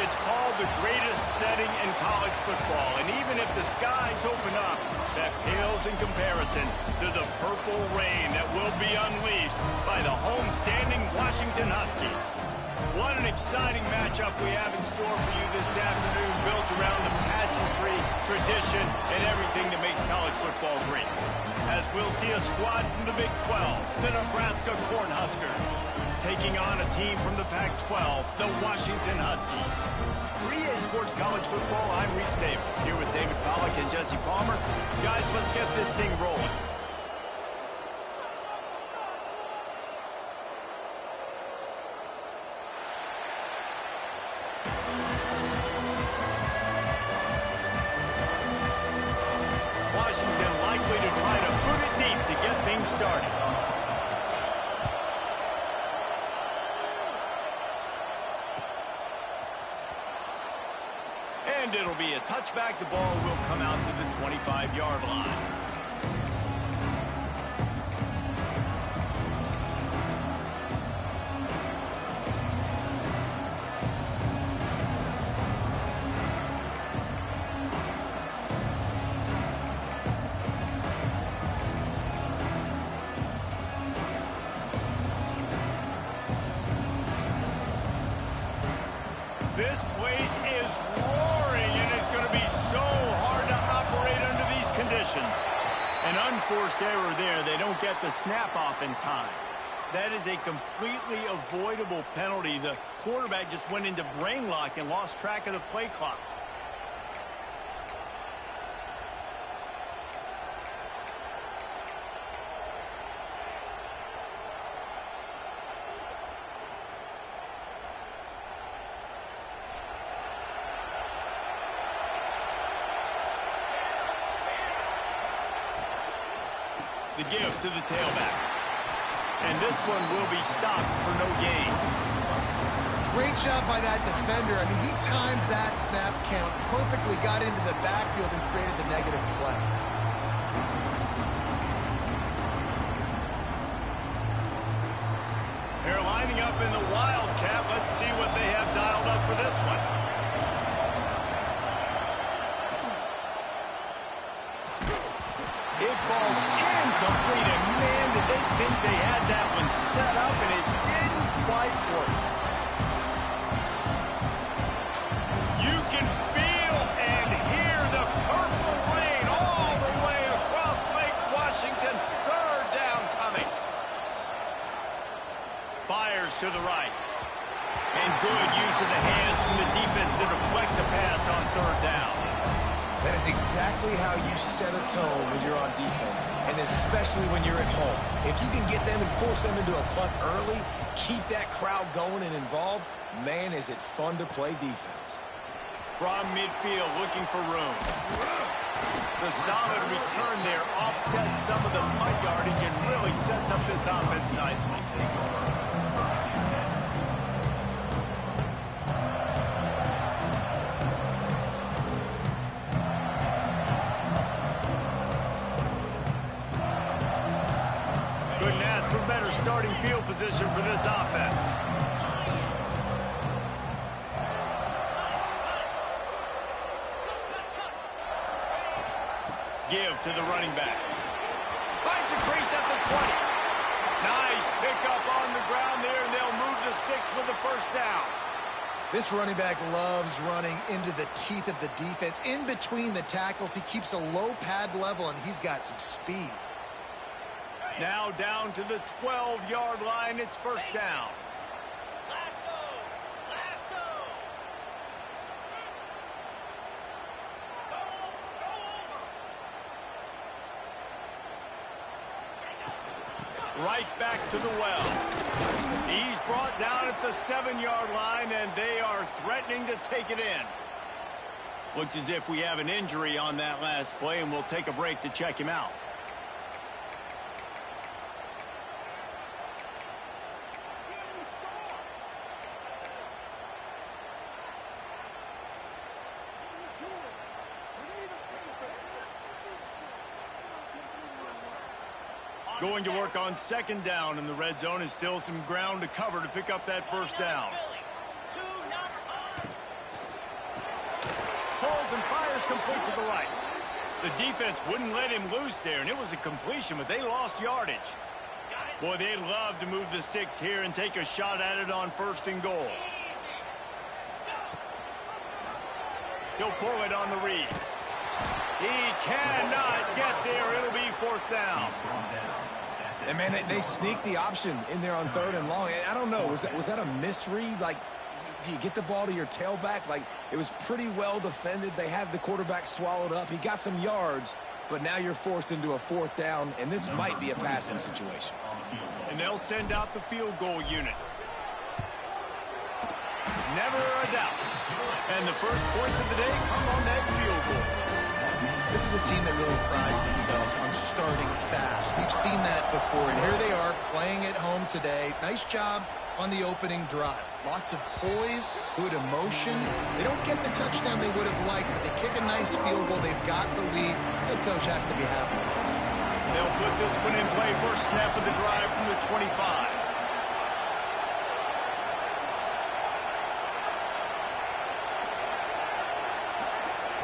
It's called the greatest setting in college football, and even if the skies open up, that pales in comparison to the purple rain that will be unleashed by the homestanding Washington Huskies. What an exciting matchup we have in store for you this afternoon, built around the pageantry, tradition, and everything that makes college football great. As we'll see a squad from the Big 12, the Nebraska Cornhuskers, taking on a team from the Pac-12, the Washington Huskies. For EA Sports College Football, I'm Reese Davis, here with David Pollack and Jesse Palmer. Guys, let's get this thing rolling. Washington likely to try to put it deep to get things started. And it'll be a touchback. The ball will come out to the 25-yard line. This place is roaring, and it's going to be so hard to operate under these conditions. An unforced error there. They don't get the snap off in time. That is a completely avoidable penalty. The quarterback just went into brain lock and lost track of the play clock. The give to the tailback. And this one will be stopped for no gain. Great job by that defender. I mean, he timed that snap count perfectly, got into the backfield and created the negative play. They're lining up in the Wildcat. Let's see what they have dialed up for this one. It falls incomplete, and man, did they think they had that one set up, and it didn't quite work. You can feel and hear the purple rain all the way across Lake Washington. Third down coming. Fires to the right. And good use of the hands from the defense to deflect the pass on third down. That is exactly how you set a tone when you're on defense, and especially when you're at home. If you can get them and force them into a punt early, keep that crowd going and involved, man, is it fun to play defense. From midfield, looking for room. The solid return there offsets some of the punt yardage and really sets up this offense nicely. Better starting field position for this offense. Give to the running back. Finds a crease at the 20. Nice pickup on the ground there, and they'll move the sticks with the first down. This running back loves running into the teeth of the defense. In between the tackles, he keeps a low pad level, and he's got some speed. Now down to the 12-yard line. It's first down. Right back to the well. He's brought down at the 7-yard line, and they are threatening to take it in. Looks as if we have an injury on that last play, and we'll take a break to check him out. Going to work on second down in the red zone, and still some ground to cover to pick up that first down. fires complete to the right. The defense wouldn't let him loose there, and it was a completion, but they lost yardage. Boy, they'd love to move the sticks here and take a shot at it on 1st and goal. He'll pull it on the read. He cannot get there. It'll be 4th down. And, man, they sneaked the option in there on 3rd and long. And I don't know, was that a misread? Like, do you get the ball to your tailback? Like, it was pretty well defended. They had the quarterback swallowed up. He got some yards, but now you're forced into a 4th down, and this might be a passing situation. And they'll send out the field goal unit. Never a doubt. And the first points of the day come on that field goal. This is a team that really prides themselves on starting fast. We've seen that before, and here they are playing at home today. Nice job on the opening drive. Lots of poise, good emotion. They don't get the touchdown they would have liked, but they kick a nice field goal. They've got the lead. Head coach has to be happy. They'll put this one in play. First snap of the drive from the 25.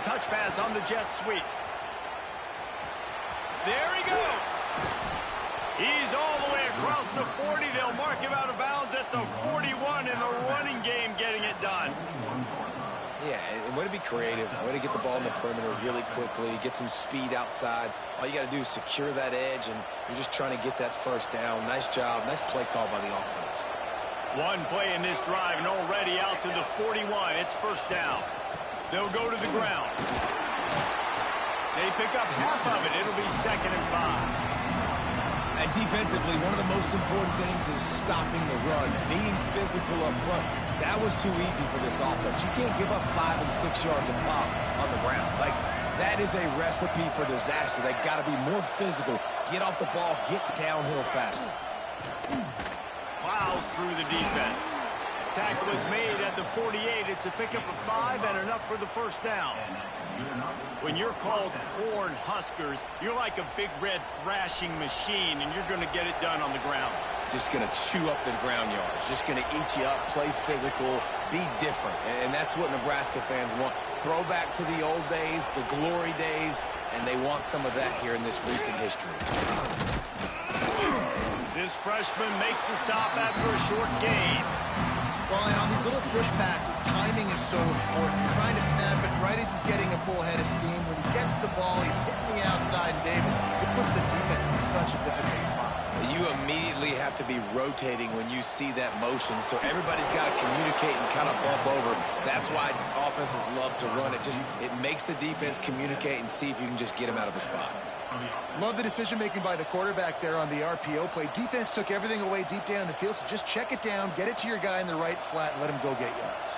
Touch pass on the jet sweep. There he goes. He's all the way across the 40. They'll mark him out of bounds at the 41 in the running game, getting it done. Yeah, and way to be creative, way to get the ball in the perimeter really quickly, get some speed outside. All you got to do is secure that edge, and you're just trying to get that 1st down. Nice job, nice play call by the offense. One play in this drive, and already out to the 41. It's 1st down. They'll go to the ground. They pick up half of it. It'll be 2nd and 5. And defensively, one of the most important things is stopping the run, being physical up front. That was too easy for this offense. You can't give up 5 and 6 yards a pop on the ground. Like, that is a recipe for disaster. They've got to be more physical, get off the ball, get downhill faster. Plows through the defense. Tackle is made at the 48. It's a pickup of 5 and enough for the 1st down. When you're called Corn Huskers, you're like a big red thrashing machine, and you're going to get it done on the ground. Just going to chew up the ground yards. Just going to eat you up, play physical, be different. And that's what Nebraska fans want. Throw back to the old days, the glory days, and they want some of that here in this recent history. This freshman makes the stop after a short gain. Well, and on these little push passes, timing is so important. You're trying to snap it right as he's getting a full head of steam. When he gets the ball, he's hitting the outside, and David, it puts the defense in such a difficult spot. You immediately have to be rotating when you see that motion, so everybody's got to communicate and kind of bump over. That's why offenses love to run it. It makes the defense communicate and see if you can just get him out of a spot. Love the decision-making by the quarterback there on the RPO play. Defense took everything away deep down the field, so just check it down, get it to your guy in the right flat, and let him go get yards.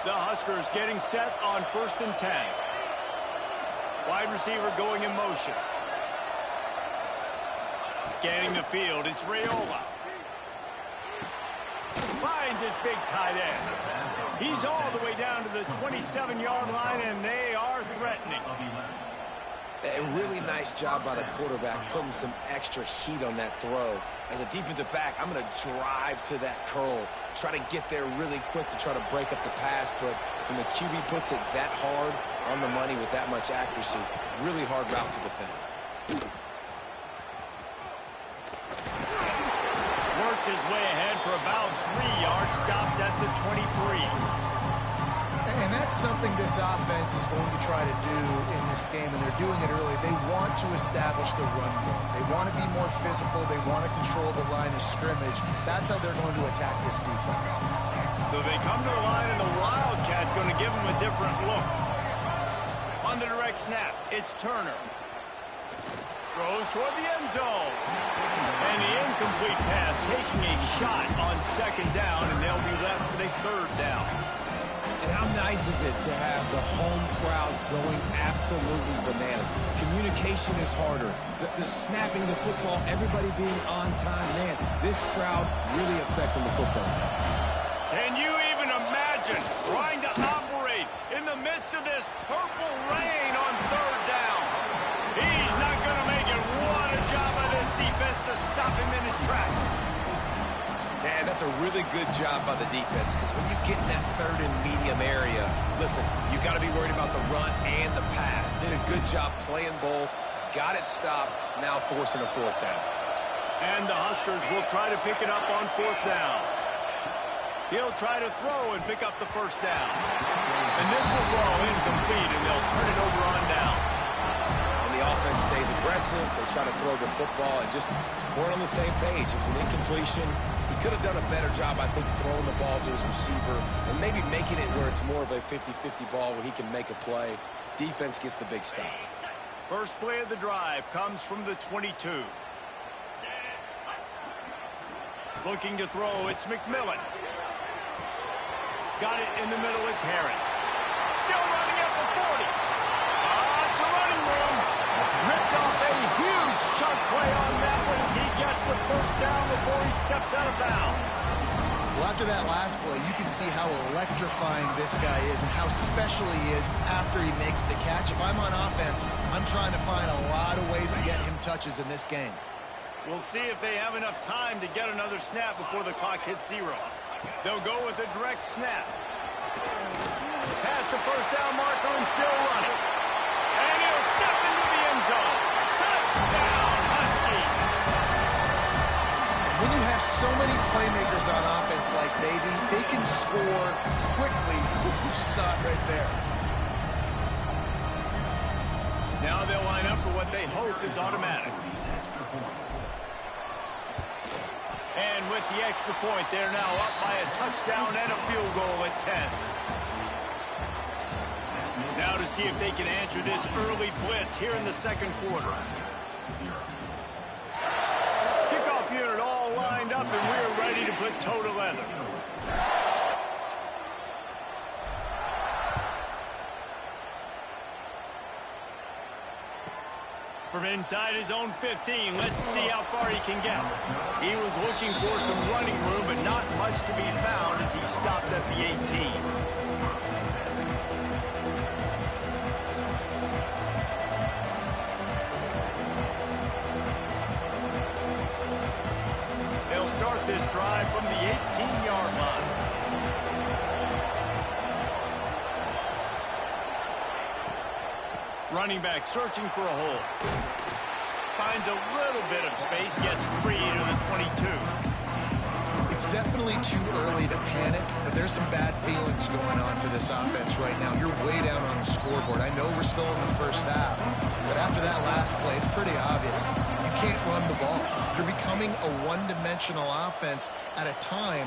The Huskers getting set on 1st and 10. Wide receiver going in motion. Scanning the field, it's Raiola. Finds his big tight end. He's all the way down to the 27-yard line, and they are threatening. A really nice job by the quarterback, putting some extra heat on that throw. As a defensive back, I'm going to drive to that curl, try to get there really quick to try to break up the pass, but when the QB puts it that hard on the money with that much accuracy, really hard route to defend. Works his way ahead for about 3 yards, stopped at the 23. And that's something this offense is going to try to do in this game, and they're doing it early. They want to establish the run game. They want to be more physical. They want to control the line of scrimmage. That's how they're going to attack this defense. So they come to the line, and the Wildcat going to give them a different look. On the direct snap, it's Turner. Throws toward the end zone. And the incomplete pass taking a shot on 2nd down, and they'll be left with a 3rd down. And how nice is it to have the home crowd going absolutely bananas? Communication is harder. The snapping the football, everybody being on time. Man, this crowd really affecting the football game. Can you even imagine trying to operate in the midst of this purple rain on 3rd down? He's not going to make it. What a job by this defense to stop him in his tracks. And that's a really good job by the defense, because when you get in that third and medium area, listen, you got to be worried about the run and the pass. Did a good job playing both, got it stopped, now forcing a fourth down. And the Huskers will try to pick it up on fourth down. He'll try to throw and pick up the first down. And this will fall incomplete, and they'll turn it over on downs. And the offense stays aggressive. They try to throw the football and just weren't on the same page. It was an incompletion. He could have done a better job, I think, throwing the ball to his receiver and maybe making it where it's more of a 50-50 ball where he can make a play. Defense gets the big stop. First play of the drive comes from the 22. Looking to throw, it's McMillan. Got it in the middle, it's Harris. Still running at the 40. It's a running room. Ripped off a huge chunk play on that one as he gets the first down before he steps out of bounds. Well, after that last play, you can see how electrifying this guy is and how special he is after he makes the catch. If I'm on offense, I'm trying to find a lot of ways to get him touches in this game. We'll see if they have enough time to get another snap before the clock hits 0. They'll go with a direct snap. Past the first down marker and still running. And he'll step into the end zone. Touchdown, Husky. When you have so many playmakers on offense like they do, they can score quickly. You just saw it right there. Now they'll line up for what they hope is automatic. And with the extra point, they're now up by a touchdown and a field goal at 10. Now to see if they can answer this early blitz here in the second quarter. Kickoff unit all lined up, and we're ready to put toe to leather. From inside his own 15, let's see how far he can get. He was looking for some running room, but not much to be found as he stopped at the 18. They'll start this drive from the 18-yard line. Running back searching for a hole. Finds a little bit of space, gets 3 to the 22. It's definitely too early to panic, but there's some bad feelings going on for this offense right now. You're way down on the scoreboard. I know we're still in the first half, but after that last play, it's pretty obvious. You can't run the ball. You're becoming a one-dimensional offense at a time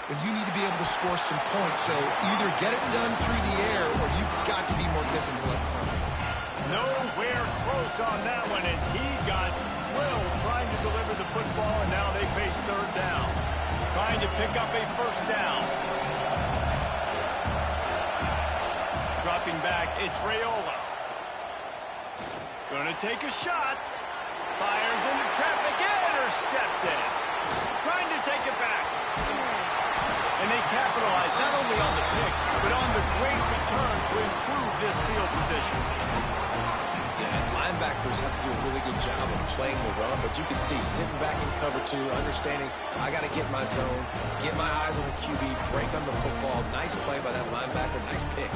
when you need to be able to score some points. So either get it done through the air or you've got to be more physical up front. Nowhere close on that one as he got drilled trying to deliver the football, and now they face third down. Trying to pick up a first down. Dropping back, it's Raiola. Gonna take a shot. Fires into traffic, intercepted. Trying to take it back. And they capitalize not only on the pick, but on the great return to improve this field position. Yeah, and linebackers have to do a really good job of playing the run, but you can see sitting back in cover 2, understanding I got to get my zone, get my eyes on the QB, break on the football. Nice play by that linebacker, nice pick.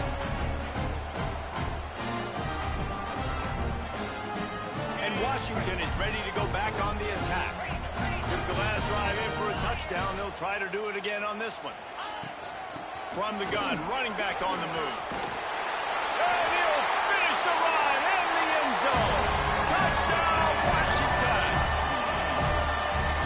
And Washington is ready to go back on the attack. Took the last drive in for a touchdown. They'll try to do it again on this one. From the gun, running back on the move. And he'll finish the run in the end zone. Touchdown, Washington.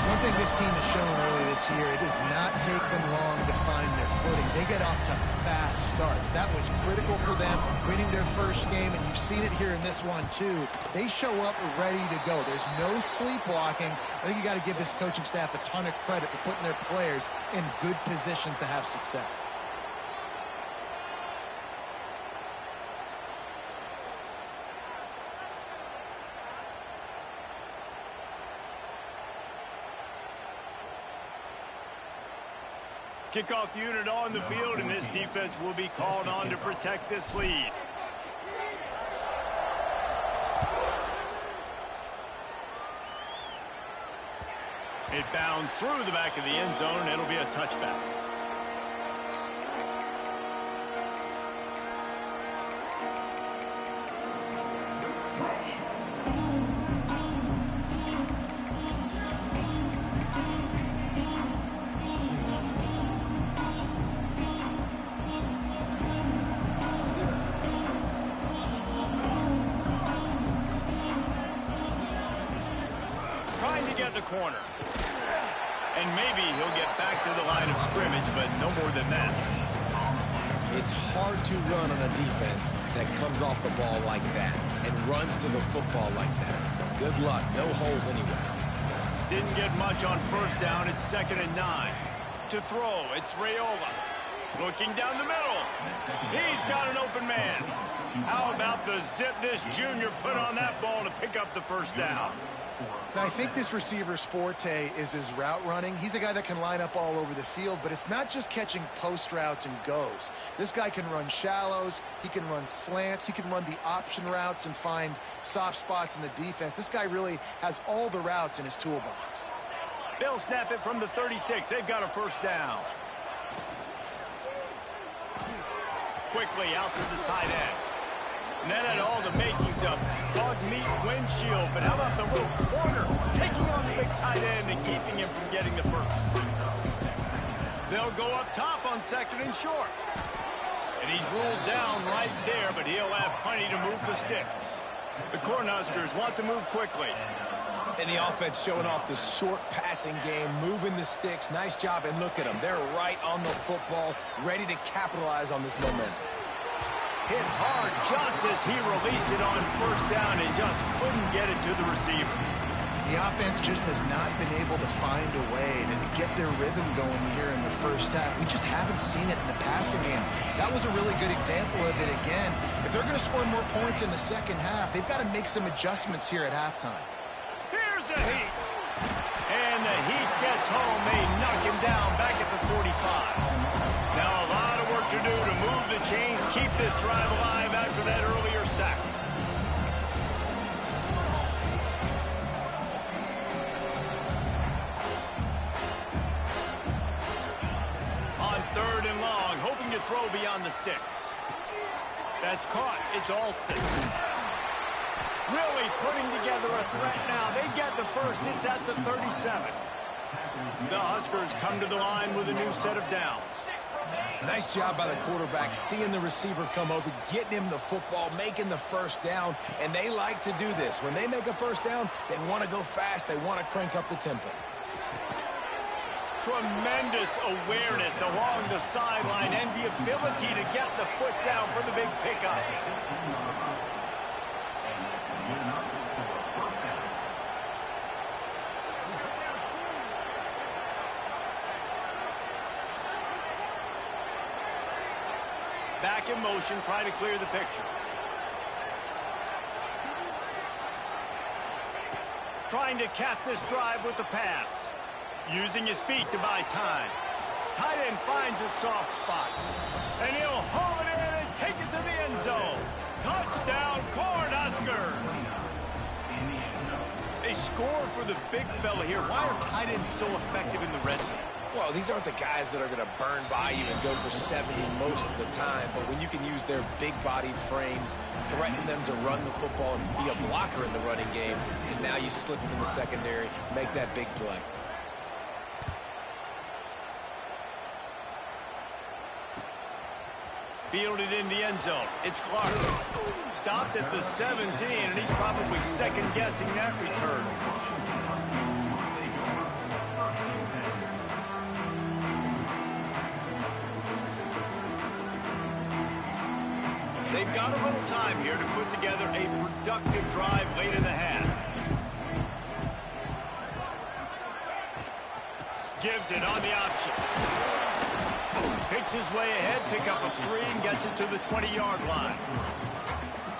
One thing this team has shown early this year, it does not take them long to find their footing. They get off to fast starts. That was critical for them winning their first game, and you've seen it here in this one too. They show up ready to go. There's no sleepwalking. I think you got to give this coaching staff a ton of credit for putting their players in good positions to have success. Kickoff unit on the field, and this defense will be called on to protect this lead. It bounds through the back of the end zone, and it'll be a touchback. Trying to get the corner. And maybe he'll get back to the line of scrimmage, but no more than that. It's hard to run on a defense that comes off the ball like that and runs to the football like that. Good luck. No holes anywhere. Didn't get much on first down. It's 2nd and 9. To throw, it's Raiola. Looking down the middle. He's got an open man. How about the zip this junior put on that ball to pick up the first down? Now, I think this receiver's forte is his route running. He's a guy that can line up all over the field, but it's not just catching post routes and goes. This guy can run shallows, he can run slants, he can run the option routes and find soft spots in the defense. This guy really has all the routes in his toolbox. They'll snap it from the 36. They've got a first down. Quickly out to the tight end. And that had all the makings of bug meat windshield. But how about the little corner taking on the big tight end and keeping him from getting the first? They'll go up top on 2nd and short. And he's rolled down right there, but he'll have plenty to move the sticks. The Cornhuskers want to move quickly. And the offense showing off the short passing game, moving the sticks. Nice job, and look at them. They're right on the football, ready to capitalize on this momentum. Hit hard just as he released it on first down and just couldn't get it to the receiver. The offense just has not been able to find a way to get their rhythm going here in the first half. We just haven't seen it in the passing game. That was a really good example of it again. If they're going to score more points in the second half, they've got to make some adjustments here at halftime. Here's the heat. And the heat gets home. They knock him down back at the 45. Now a lot of work to do to move the chains, keep this drive alive after that earlier sack. On 3rd and long, hoping to throw beyond the sticks. That's caught. It's Alston. Really putting together a threat now. They get the first. It's at the 37. The Huskers come to the line with a new set of downs. Nice job by the quarterback, seeing the receiver come open, getting him the football, making the first down, and they like to do this. When they make a first down, they want to go fast. They want to crank up the tempo. Tremendous awareness along the sideline and the ability to get the foot down for the big pickup. Back in motion, trying to clear the picture. Trying to cap this drive with the pass. Using his feet to buy time. Tight end finds a soft spot. And he'll haul it in and take it to the end zone. Touchdown, Cornhuskers! They score for the big fella here. Why are tight ends so effective in the red zone? Well, these aren't the guys that are going to burn by you and go for 70 most of the time, but when you can use their big-bodied frames, threaten them to run the football and be a blocker in the running game, and now you slip them in the secondary, make that big play. Fielded in the end zone. It's Clark. Stopped at the 17, and he's probably second-guessing that return. They've got a little time here to put together a productive drive late in the half. Gives it on the option. Picks his way ahead, pick up a 3, and gets it to the 20-yard line.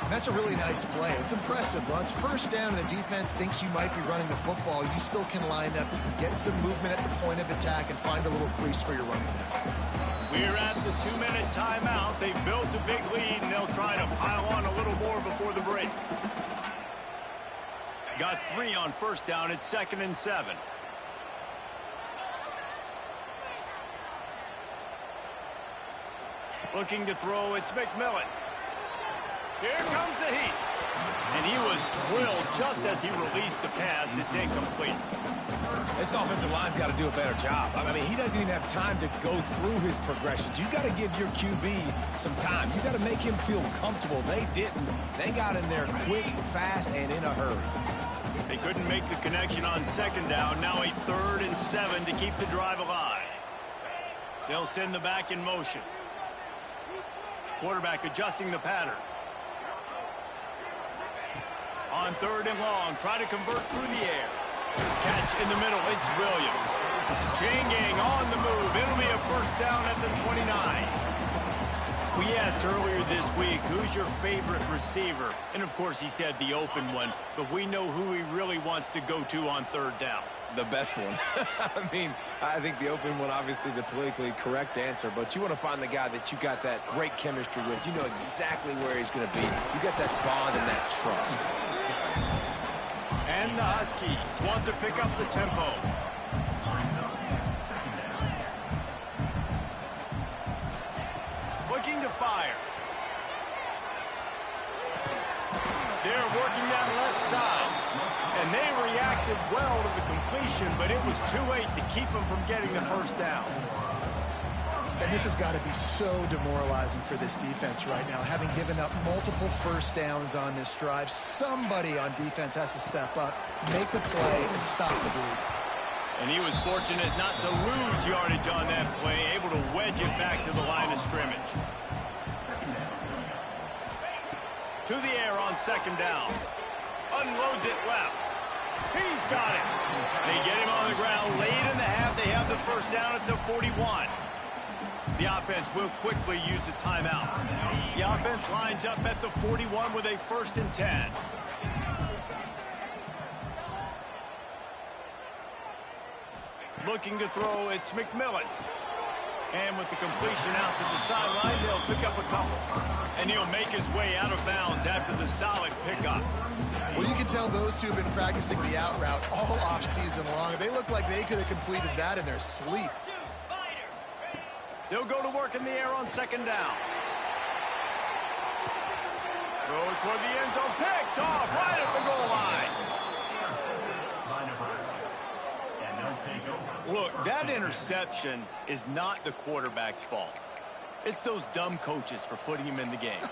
And that's a really nice play. It's impressive. Once first down and the defense thinks you might be running the football, you still can line up, you can get some movement at the point of attack and find a little crease for your running back. We're at the 2-minute timeout. They've built a big lead, and they'll try to pile on a little more before the break. Got 3 on first down. It's 2nd and 7. Looking to throw, it's McMillan. Here comes the heat. And he was drilled just as he released the pass. It's incomplete. This offensive line's got to do a better job. I mean, he doesn't even have time to go through his progressions. You got to give your QB some time. You got to make him feel comfortable. They didn't. They got in there quick, fast, and in a hurry. They couldn't make the connection on second down. Now a 3rd and 7 to keep the drive alive. They'll send the back in motion. Quarterback adjusting the pattern. On 3rd and long, try to convert through the air. Catch in the middle, it's Williams. Changing on the move. It'll be a 1st down at the 29. We asked earlier this week, who's your favorite receiver? And of course he said the open one, but we know who he really wants to go to on 3rd down. The best one. I mean, I think the open one, obviously the politically correct answer, but you want to find the guy that you got that great chemistry with. You know exactly where he's going to be. You got that bond and that trust. And the Huskies want to pick up the tempo. Looking to fire. They're working that left side. And they reacted well to the completion, but it was too late to keep them from getting the 1st down. And this has got to be so demoralizing for this defense right now. Having given up multiple 1st downs on this drive, somebody on defense has to step up, make the play, and stop the bleed. And he was fortunate not to lose yardage on that play, able to wedge it back to the line of scrimmage. To the air on 2nd down. Unloads it left. He's got it. They get him on the ground late in the half. They have the 1st down at the 41. The offense will quickly use a timeout. The offense lines up at the 41 with a 1st and 10. Looking to throw, it's McMillan. And with the completion out to the sideline, they'll pick up a couple. And he'll make his way out of bounds after the solid pickup. Well, you can tell those two have been practicing the out route all offseason long. They look like they could have completed that in their sleep. They'll go to work in the air on 2nd down. Throw it toward the end zone. Picked off right at the goal line. Look, that interception is not the quarterback's fault. It's those dumb coaches for putting him in the game.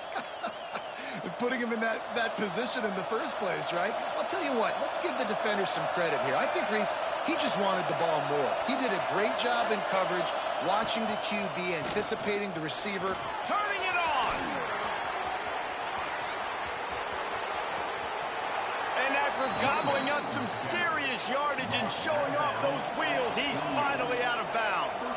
Putting him in that position in the first place, right? I'll tell you what, let's give the defender some credit here. I think Reese, he just wanted the ball more. He did a great job in coverage, watching the QB, anticipating the receiver. Turning it on! And after gobbling up some serious yardage and showing off those wheels, he's finally out of bounds.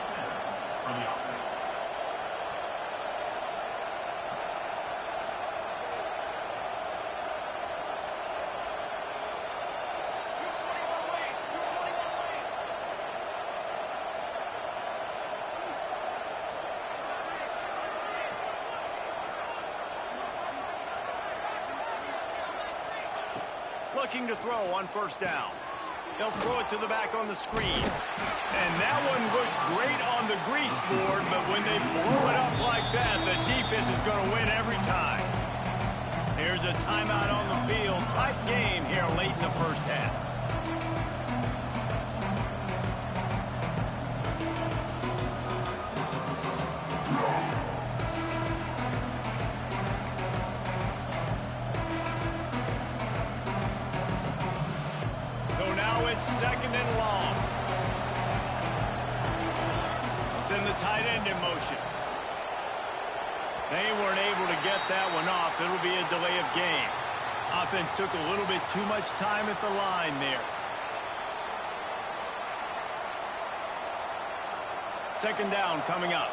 Looking to throw on 1st down. They'll throw it to the back on the screen. And that one looked great on the grease board, but when they blow it up like that, the defense is going to win every time. Here's a timeout on the field. Tight game here late in the 1st half. It's 2nd and long. Send the tight end in motion. They weren't able to get that one off. It'll be a delay of game. Offense took a little bit too much time at the line there. 2nd down coming up.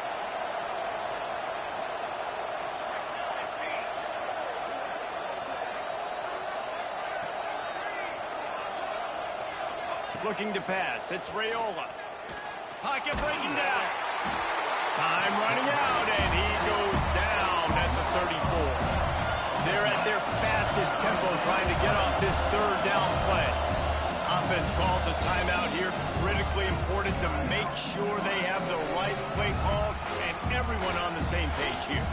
Looking to pass. It's Raiola. Pocket breaking down. Time running out, and he goes down at the 34. They're at their fastest tempo trying to get off this 3rd down play. offense calls a timeout here. Critically important to make sure they have the right play call and everyone on the same page here.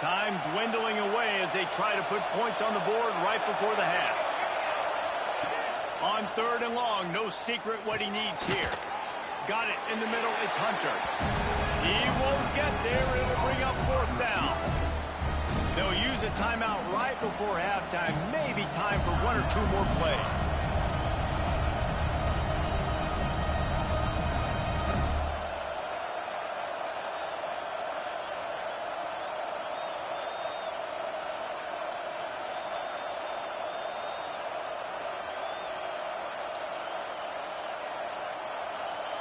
Time dwindling away as they try to put points on the board right before the half. On 3rd and long, no secret what he needs here. Got it in the middle, it's Hunter. He won't get there, it'll bring up 4th down. They'll use a timeout right before halftime, maybe time for 1 or 2 more plays.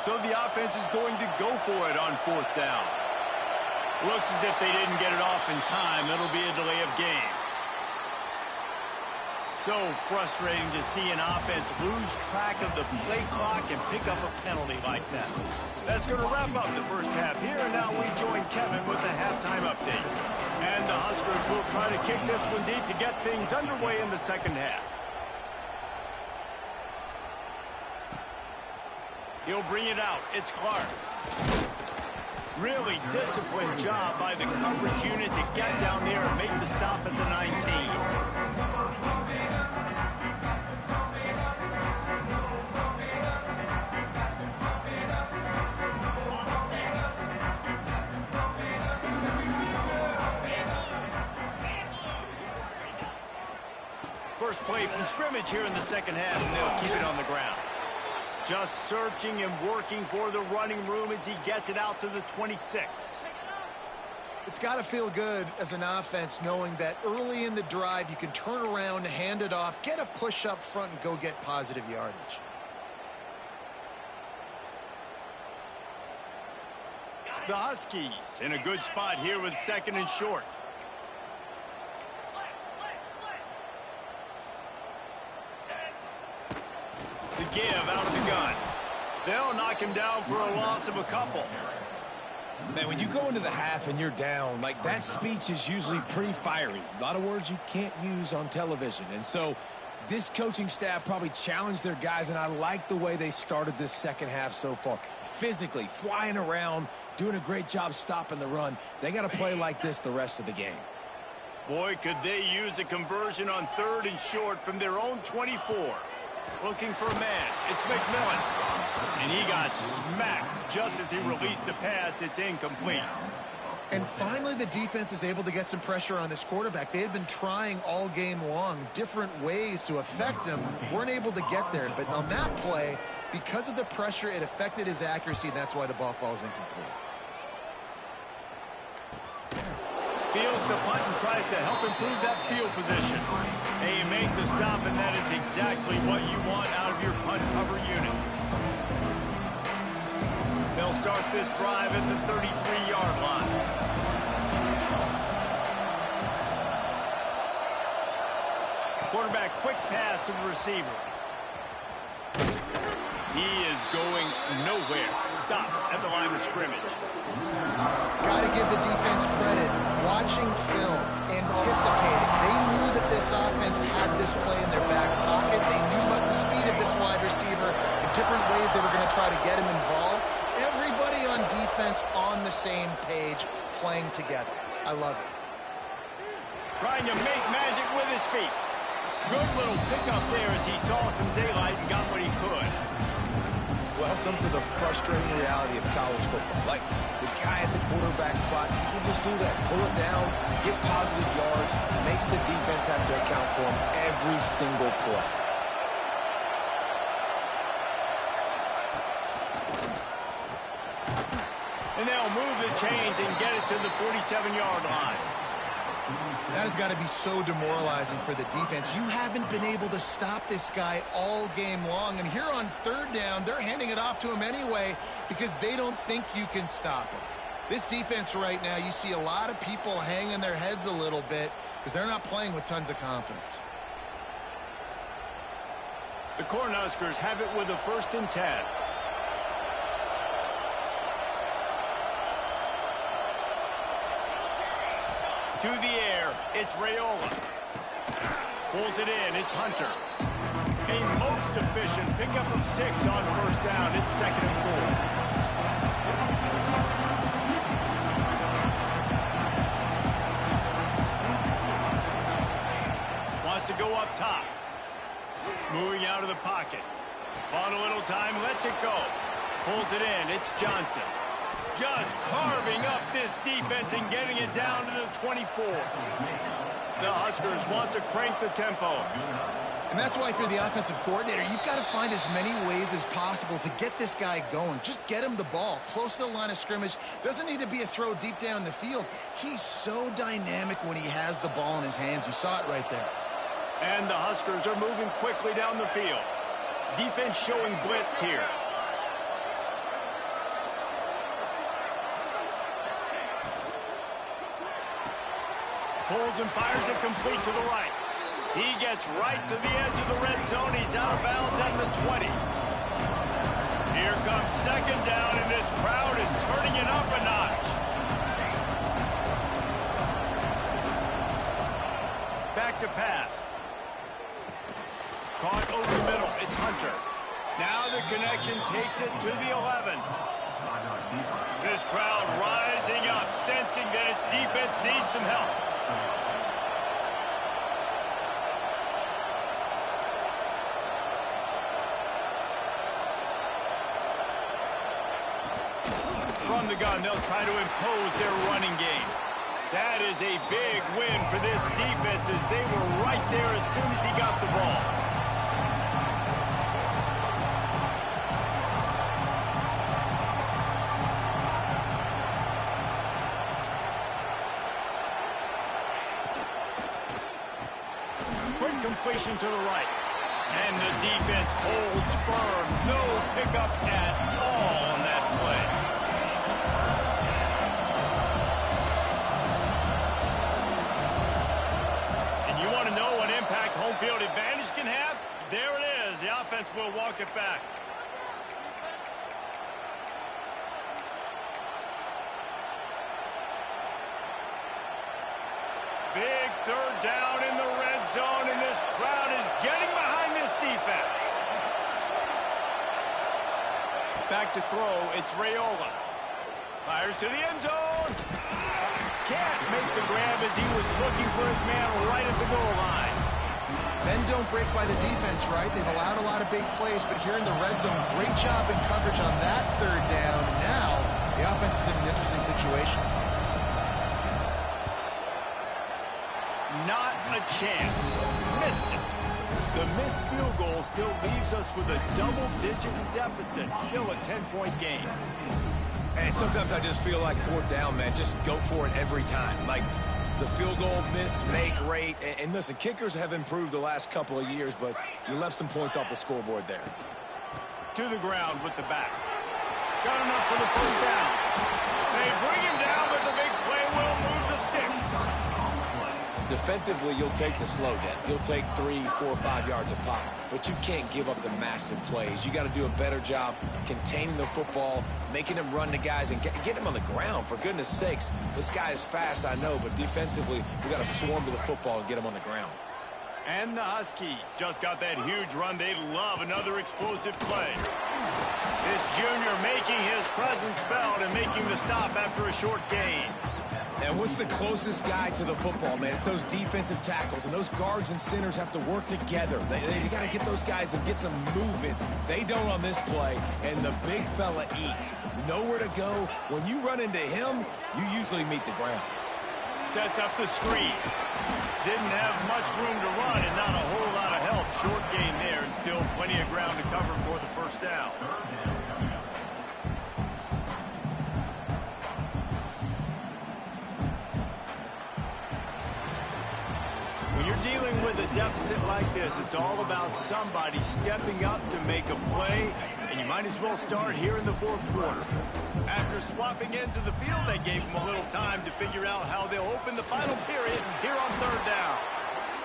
So the offense is going to go for it on 4th down. Looks as if they didn't get it off in time. It'll be a delay of game. So frustrating to see an offense lose track of the play clock and pick up a penalty like that. That's going to wrap up the first half here. And now we join Kevin with the halftime update. And the Huskers will try to kick this one deep to get things underway in the second half. He'll bring it out. It's Clark. Really disciplined job by the coverage unit to get down there and make the stop at the 19. First play from scrimmage here in the second half, and they'll keep it on the ground. Just searching and working for the running room as he gets it out to the 26. It's got to feel good as an offense knowing that early in the drive you can turn around, hand it off, get a push up front, and go get positive yardage. The Huskies in a good spot here with 2nd and short. The give out of the gun. They'll knock him down for a loss of a couple. Man, when you go into the half and you're down, like, that speech is usually pretty fiery. A lot of words you can't use on television. And so this coaching staff probably challenged their guys, and I like the way they started this second half so far. Physically, flying around, doing a great job stopping the run. They got to play like this the rest of the game. Boy, could they use a conversion on 3rd and short from their own 24. Looking for a man. It's McMillan. And he got smacked just as he released the pass. It's incomplete. And finally, the defense is able to get some pressure on this quarterback. They had been trying all game long different ways to affect him. Weren't able to get there. But on that play, because of the pressure, it affected his accuracy, and that's why the ball falls incomplete. Fields to punt and tries to help improve that field position. They make the stop, and that is exactly what you want out of your punt cover unit. They'll start this drive at the 33-yard line. Quarterback quick pass to the receiver. He is going nowhere. Stop at the line of scrimmage. Got to give the defense credit. Watching film, anticipating. They knew that this offense had this play in their back pocket. They knew about the speed of this wide receiver, the different ways they were going to try to get him involved. Everybody on defense on the same page, playing together. I love it. Trying to make magic with his feet. Good little pickup there as he saw some daylight and got what he could. Welcome to the frustrating reality of college football. Like, the guy at the quarterback spot, he can just do that. Pull it down, get positive yards, makes the defense have to account for him every single play. And they'll move the chains and get it to the 47-yard line. That has got to be so demoralizing for the defense. You haven't been able to stop this guy all game long. And here on 3rd down, they're handing it off to him anyway because they don't think you can stop him. This defense right now, you see a lot of people hanging their heads a little bit because they're not playing with tons of confidence. The Cornhuskers have it with a 1st and 10. To the air, it's Raiola. Pulls it in, it's Hunter. A most efficient pickup of 6 on first down. It's 2nd and 4. Wants to go up top. Moving out of the pocket. On a little time, lets it go. Pulls it in, it's Johnson. Just carving up this defense and getting it down to the 24. The Huskers want to crank the tempo. And that's why if you're the offensive coordinator, you've got to find as many ways as possible to get this guy going. Just get him the ball close to the line of scrimmage. Doesn't need to be a throw deep down the field. He's so dynamic when he has the ball in his hands. You saw it right there. And the Huskers are moving quickly down the field. Defense showing blitz here. Pulls and fires it complete to the right. He gets right to the edge of the red zone. He's out of bounds at the 20. Here comes 2nd down, and this crowd is turning it up a notch. Back to pass. Caught over the middle. It's Hunter. Now the connection takes it to the 11. This crowd rising up, sensing that its defense needs some help. From the gun, they'll try to impose their running game. That is a big win for this defense as they were right there as soon as he got the ball. Quick completion to the right. And the defense holds firm. No pickup at all on that play. Home field advantage can have. There it is. The offense will walk it back. Big 3rd down in the red zone, and this crowd is getting behind this defense. Back to throw. It's Raiola. Fires to the end zone. Can't make the grab as he was looking for his man right at the goal line. Men don't break by the defense, right? They've allowed a lot of big plays, but here in the red zone, great job in coverage on that 3rd down. Now, the offense is in an interesting situation. Not a chance. Missed it. The missed field goal still leaves us with a double-digit deficit. Still a 10-point game. And sometimes I just feel like 4th down, man. Just go for it every time. Like, the field goal miss, make rate. And listen, kickers have improved the last couple of years, but you left some points off the scoreboard there. To the ground with the back. Got enough for the 1st down. They bring him down, but the big play will move the sticks. Defensively, you'll take the slow death. You'll take 3, 4, 5 yards a pop, but you can't give up the massive plays. You got to do a better job containing the football, making him run to guys, and get him on the ground. For goodness sakes, this guy is fast, I know, but defensively, we got to swarm to the football and get him on the ground. And the Huskies just got that huge run. They love another explosive play. This junior making his presence felt and making the stop after a short gain. And what's the closest guy to the football, man? It's those defensive tackles, and those guards and centers have to work together. They got to get those guys and get some movement. They don't on this play, and the big fella eats. Nowhere to go. When you run into him, you usually meet the ground. Sets up the screen. Didn't have much room to run and not a whole lot of help. Short gain there and still plenty of ground to cover for the 1st down. When you're dealing with a deficit like this, it's all about somebody stepping up to make a play, and you might as well start here in the 4th quarter. After swapping ends of the field, they gave him a little time to figure out how they'll open the final period here on 3rd down.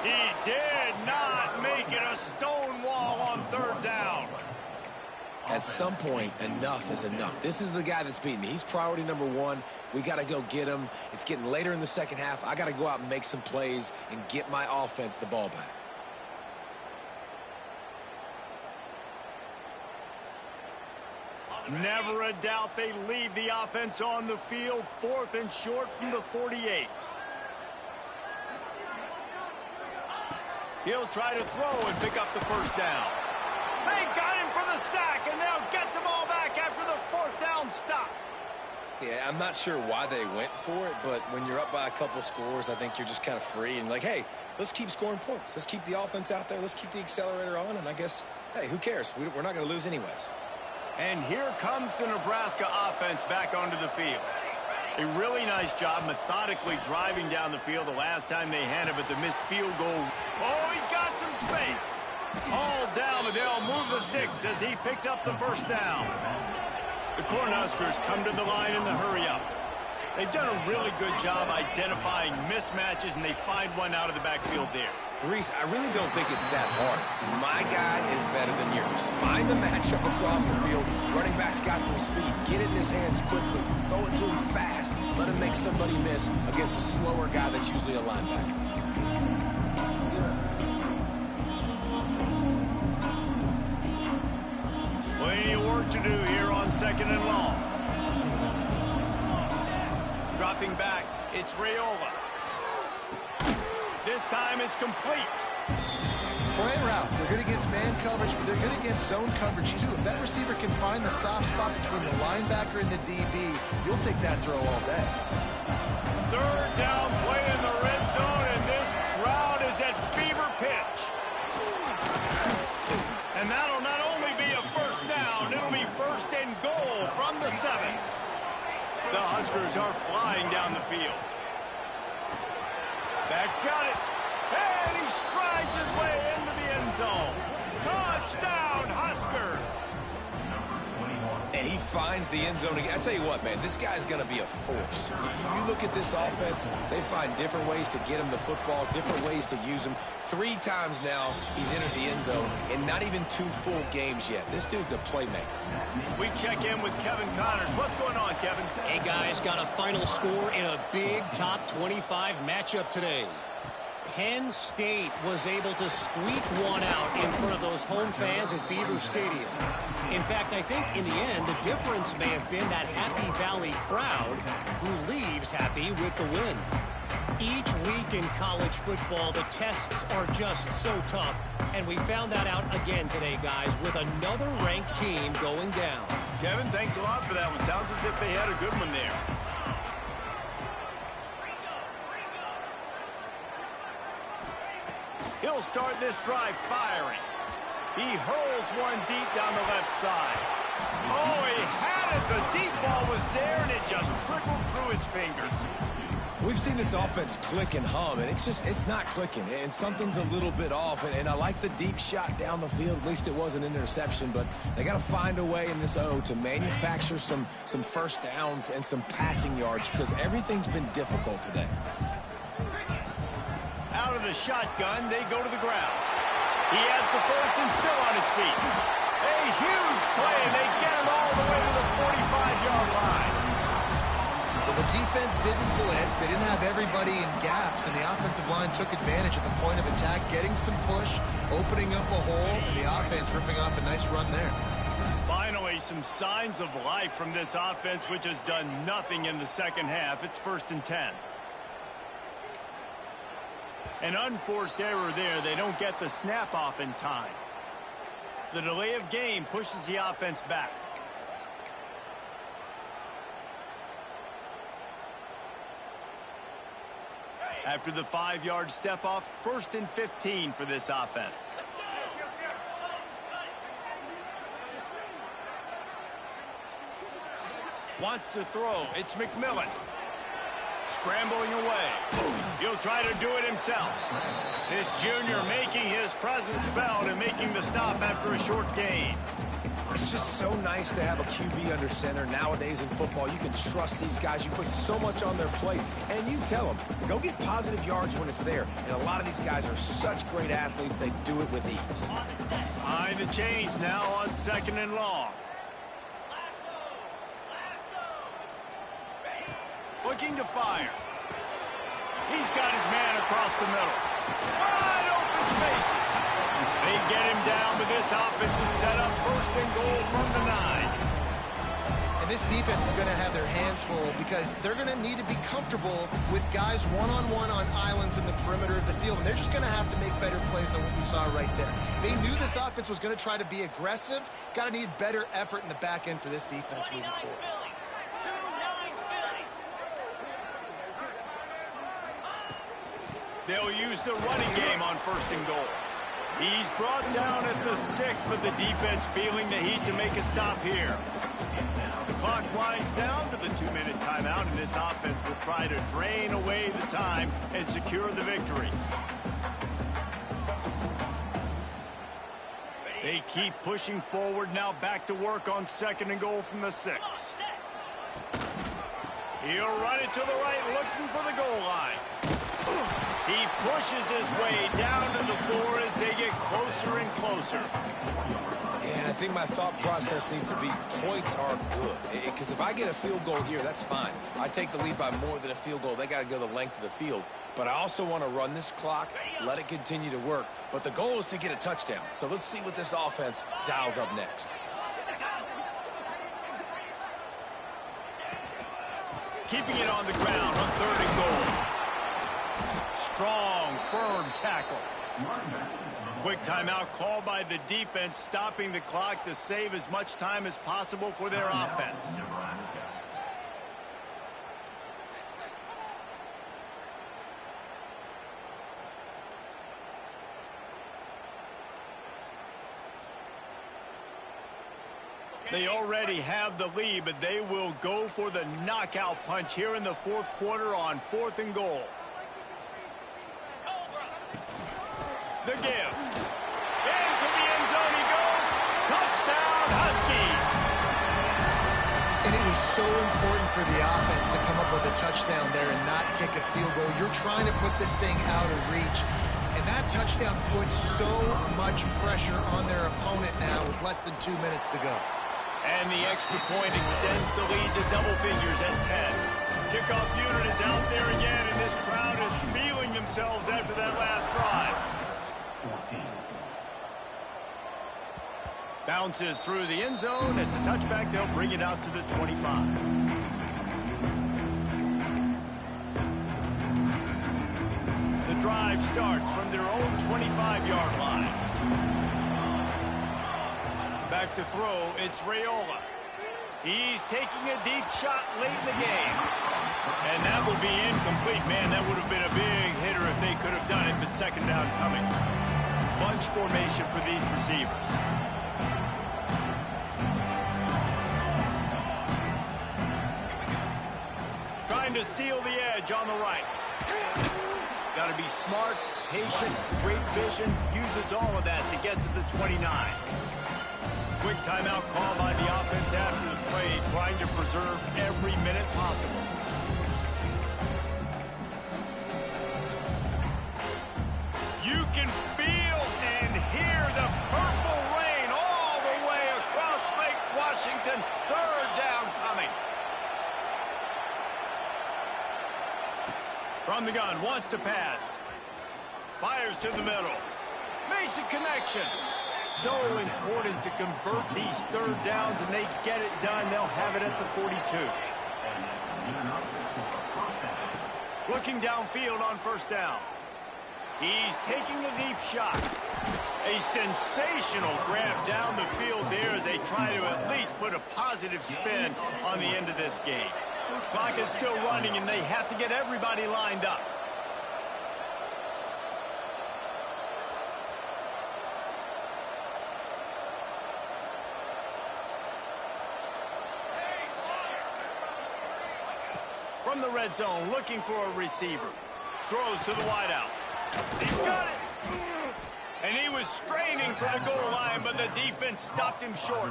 He did not make it a stone wall on 3rd down. At some point, enough is enough. This is the guy that's beating me. He's priority number one. We got to go get him. It's getting later in the second half. I got to go out and make some plays and get my offense the ball back. Never a doubt they lead the offense on the field, 4th and short from the 48. He'll try to throw and pick up the first down. They got him for the sack, and they'll get the ball back after the 4th down stop. Yeah, I'm not sure why they went for it, but when you're up by a couple scores, I think you're just kind of free and like, hey, let's keep scoring points. Let's keep the offense out there. Let's keep the accelerator on, and I guess, hey, who cares? We're not going to lose anyways. And here comes the Nebraska offense back onto the field. A really nice job methodically driving down the field the last time they had it, but the missed field goal. Oh, he's got some space. All down, but they'll move the sticks as he picks up the first down. The Cornhuskers come to the line in the hurry-up. They've done a really good job identifying mismatches, and they find one out of the backfield there. Reese, I really don't think it's that hard. My guy is better than yours. Find the matchup across the field. Running back's got some speed. Get it in his hands quickly. Throw it to him fast. Let him make somebody miss against a slower guy that's usually a linebacker. Plenty of work to do here on 2nd and long. Dropping back, it's Raiola. This time it's complete. Slant routes, they're good against man coverage, but they're good against zone coverage too. If that receiver can find the soft spot between the linebacker and the DB, you'll take that throw all day. 3rd down play in the red zone, and this crowd is at fever pitch. And that'll not only be a first down, it'll be 1st and goal from the 7. The Huskers are flying down the field. Back's got it. And he strides his way into the end zone. Touchdown, Husker. And he finds the end zone again. I tell you what, man, this guy's going to be a force. You look at this offense, they find different ways to get him the football, different ways to use him. 3 times now he's entered the end zone, and not even 2 full games yet. This dude's a playmaker. We check in with Kevin Connors. What's going on, Kevin? Hey, guys, got a final score in a big top 25 matchup today. Penn State was able to squeak one out in front of those home fans at Beaver Stadium. In fact, I think in the end, the difference may have been that Happy Valley crowd who leaves happy with the win. Each week in college football, the tests are just so tough, and we found that out again today, guys, with another ranked team going down. Kevin, thanks a lot for that one. Sounds as if they had a good one there. He'll start this drive firing. He hurls one deep down the left side. Oh, he had it. The deep ball was there, and it just trickled through his fingers. We've seen this offense click and hum, and it's not clicking, and something's a little bit off, and I like the deep shot down the field. At least it was an interception, but they got to find a way in this O to manufacture some first downs and some passing yards because everything's been difficult today. Out of the shotgun, they go to the ground. He has the first and still on his feet. A huge play, and they get him all the way to the 45-yard line. Well, the defense didn't blitz. They didn't have everybody in gaps, and the offensive line took advantage at the point of attack, getting some push, opening up a hole, and the offense ripping off a nice run there. Finally, some signs of life from this offense, which has done nothing in the second half. It's 1st and 10. An unforced error there. They don't get the snap off in time. The delay of game pushes the offense back. After the 5-yard step off, 1st and 15 for this offense. Wants to throw. It's McMillan. Scrambling away. He'll try to do it himself. This junior making his presence felt and making the stop after a short gain. It's just so nice to have a QB under center. Nowadays in football, you can trust these guys. You put so much on their plate, and you tell them, go get positive yards when it's there. And a lot of these guys are such great athletes, they do it with ease. Behind the chains now on 2nd and long. Looking to fire. He's got his man across the middle. Wide open spaces. They get him down, but this offense is set up 1st and goal from the 9. And this defense is going to have their hands full because they're going to need to be comfortable with guys one-on-one on islands in the perimeter of the field. And they're just going to have to make better plays than what we saw right there. They knew this offense was going to try to be aggressive. Got to need better effort in the back end for this defense moving forward. They'll use the running game on 1st and goal. He's brought down at the 6, but the defense feeling the heat to make a stop here. The clock winds down to the 2-minute timeout, and this offense will try to drain away the time and secure the victory. They keep pushing forward, now back to work on 2nd and goal from the 6. He'll run it to the right, looking for the goal line. He pushes his way down to the floor as they get closer and closer. And I think my thought process needs to be points are good. Because if I get a field goal here, that's fine. I take the lead by more than a field goal. They got to go the length of the field. But I also want to run this clock, let it continue to work. But the goal is to get a touchdown. So let's see what this offense dials up next. Keeping it on the ground on 3rd and goal. Strong, firm tackle. Quick timeout called by the defense, stopping the clock to save as much time as possible for their offense. They already have the lead, but they will go for the knockout punch here in the 4th quarter on 4th and goal. The give. Into the end zone he goes. Touchdown, Huskies. And it was so important for the offense to come up with a touchdown there and not kick a field goal. You're trying to put this thing out of reach. And that touchdown puts so much pressure on their opponent now with less than 2 minutes to go. And the extra point extends the lead to double figures at 10. Kickoff unit is out there again, and this crowd is feeling themselves after that last drive. 14. Bounces through the end zone. It's a touchback. They'll bring it out to the 25. The drive starts from their own 25-yard line. Back to throw, it's Raiola. He's taking a deep shot late in the game. And that will be incomplete. Man, that would have been a big hitter if they could have done it, but 2nd down coming. Bunch formation for these receivers. Trying to seal the edge on the right. Got to be smart, patient, great vision. Uses all of that to get to the 29. Quick timeout call by the offense after the play, trying to preserve every minute possible. You can feel and hear the purple rain all the way across Lake Washington. 3rd down coming. From the gun, wants to pass. Fires to the middle. Makes a connection. So important to convert these 3rd downs, and they get it done. They'll have it at the 42. Looking downfield on 1st down. He's taking a deep shot. A sensational grab down the field there as they try to at least put a positive spin on the end of this game. Clock is still running, and they have to get everybody lined up. From the red zone, looking for a receiver. Throws to the wideout. He's got it! And he was straining for the goal line, but the defense stopped him short.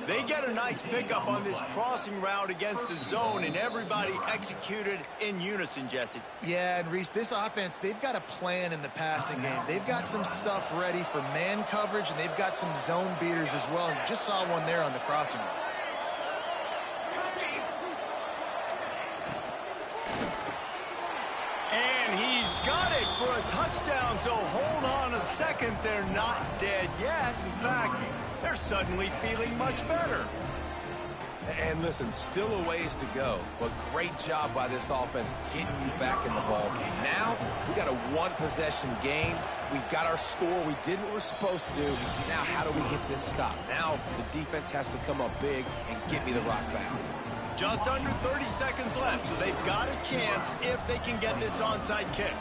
They get a nice pickup on this crossing route against the zone, and everybody executed in unison, Jesse. Yeah, and Reese, this offense, they've got a plan in the passing game. They've got some stuff ready for man coverage, and they've got some zone beaters as well. And you just saw one there on the crossing route. And he's got it for a touchdown, so hold on a second. They're not dead yet. In fact, they're suddenly feeling much better. And listen, still a ways to go, but great job by this offense getting you back in the ball game. Now, we got a one-possession game. We got our score. We did what we're supposed to do. Now, how do we get this stopped? Now, the defense has to come up big and get me the rock back. Just under 30 seconds left, so they've got a chance if they can get this onside kick.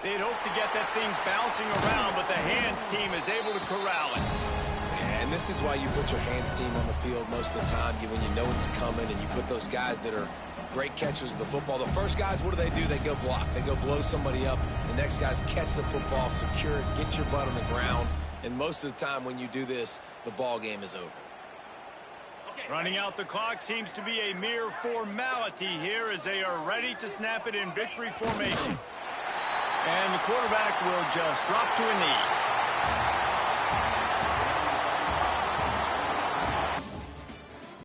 They'd hope to get that thing bouncing around, but the hands team is able to corral it. And this is why you put your hands team on the field most of the time, when you know it's coming, and you put those guys that are great catchers of the football. The first guys, what do? They go block. They go blow somebody up. The next guys catch the football, secure it, get your butt on the ground. And most of the time when you do this, the ball game is over. Running out the clock seems to be a mere formality here as they are ready to snap it in victory formation. And the quarterback will just drop to a knee.